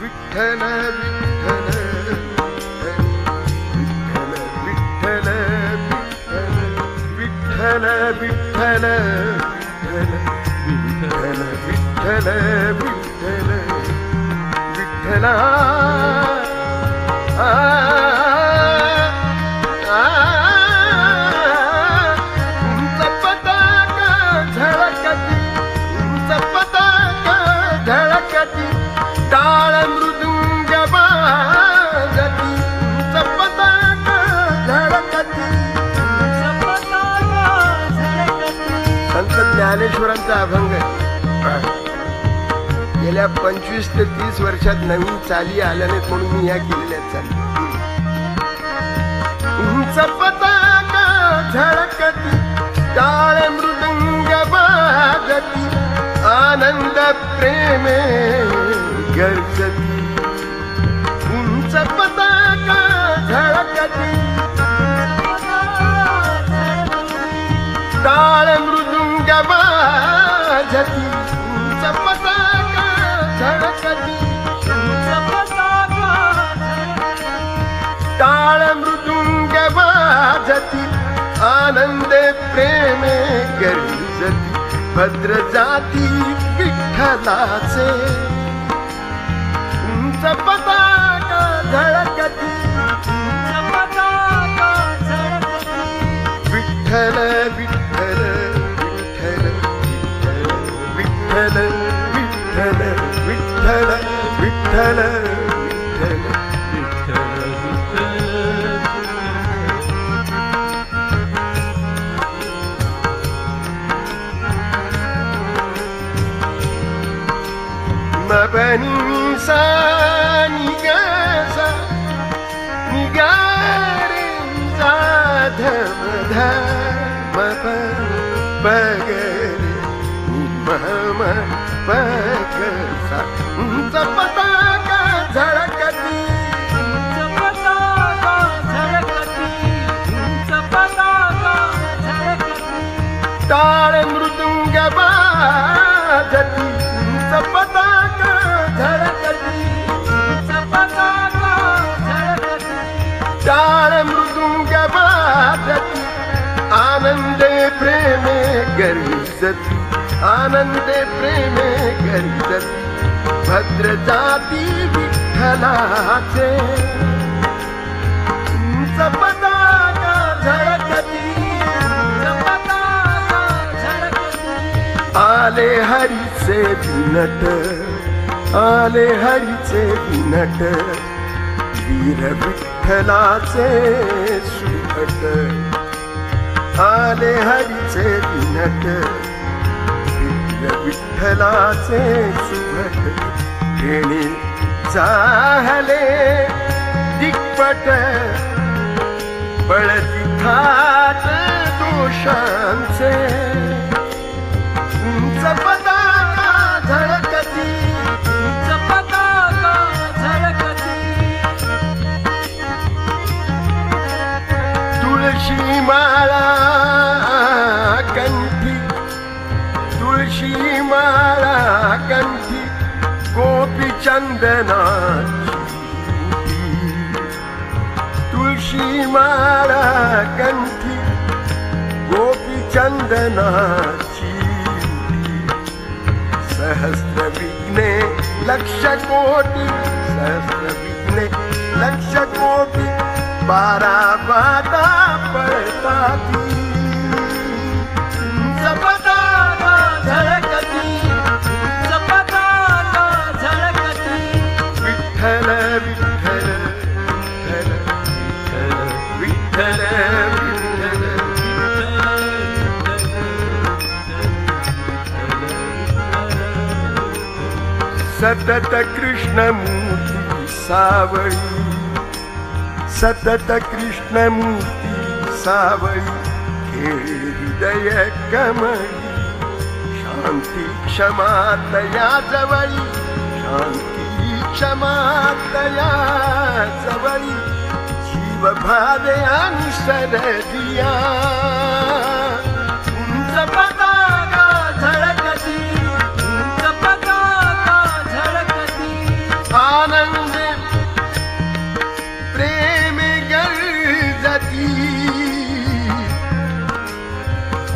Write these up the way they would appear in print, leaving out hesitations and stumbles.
विठ्ठल विठ्ठल विठ्ठल विठ्ठल विठ्ठल विठ्ठल विठ्ठला उंच पताका झळकती उंच पताका झळकती टाळ मृदुंग वाजती उंच पताका झळकती संत ज्ञानेश्वरांचा अभंग गेल्या 25 ते 30 वर्षात नवीन चाली आल्या नाहीत म्हणून मी ह्या केलेल्या चाली. उंच पताका झळकती टाळ मृदुंग वाजती आनंद प्रेमे गर्जती उंच पताका झळकती टाळ मृदुंग वाजती उंच पताका झळकती उंच पताका टाळ मृदुंग वाजती आनंदे प्रेमे गर्जती भद्र जाती विठ्ठलाचे उंच पताका झळकती उंच पताका झळकती विठ्ठल विठ्ठल विठ्ठल विठ्ठल विठ्ठल विठ्ठल विठ्ठल मबनी सा निगासा निगारे साधम मप बगरे मम पगसा उंच पताका झळकती उंच पताका झळकती उंच पताका झळकती टाळ मृदुंग वाजती उंच पताका झळकती उंच पताका झळकती टाळ मृदुंग वाजती आनंदे प्रेमे गर्जती आनंदे प्रेमे गर्जती भद्र जाती विठ्ठलाचे उंच पताका झळकती उंच पताका झळकती आले हरीचे बिनट आले हरीचे बिनट वीर विठ्ठलाचे सुभट आले हरीचे बिनट विठ्ठलाचे सुभट घेणे चाहले दिग्पट पळती थाट दोषांचे उंच पताका झळकती उंच पताका झळकती तुळशी माळा कंठी तुळशी माळा कंठी गोपी चंदनाची तुळशी माळा कंठी गोपी चंदनाची सहस्र विघ्ने लक्ष कोटी सहस्र विघ्ने लक्ष कोटी 12 बाधा पडताती उंच पताका झळकती उंच पताका झळकती विठ्ठल विठ्ठल विठ्ठल विठ्ठल सतत कृष्णमूर्ती सावळी सतत कृष्णमूर्ती सावळी खेळी हृदय कमळी शांती क्षमा दया जवळी शांती क्षमा दया जवळी जीव भावे आणि शरदिया उंच पताका झळकती उंच पताका झळकती आनंद प्रेम गरजती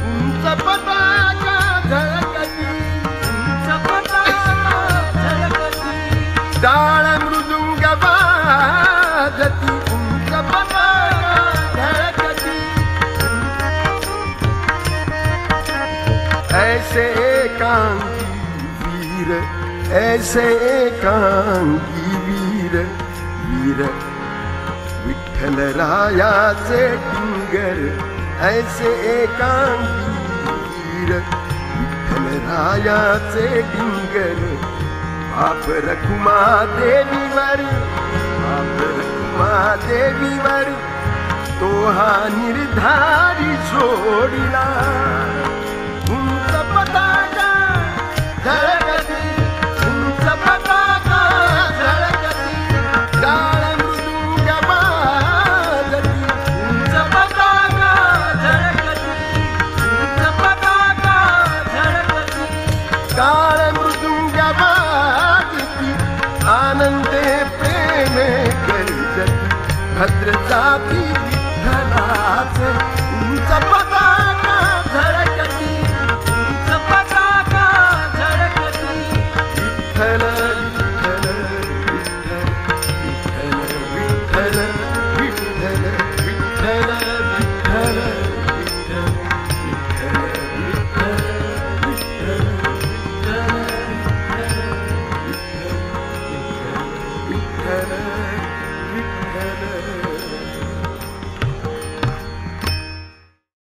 उंच पताका झळकती उंच पताका झळकती टाळ मृदुंग वाजती उंच पताका झळकती ऐसे एकांकी वीर ऐसे एकांकी वीर वीर विठ्ठल रायाचे टिंगर ऐसे एकांकी वीर विठ्ठल रायाचे टिंगर बाप रखुमा देवीवर बाप रखुमा देवीवर तो हा निर्धारी सोडिला उंच पताका झळकती उंच पताका झळकती टाळ मृदुंग वाजती उंच पताका झळकती उंच पताका झळकती टाळ मृदुंग वाजती आनंदे प्रेम गरजती भद्र जाती विठ्ठलाचे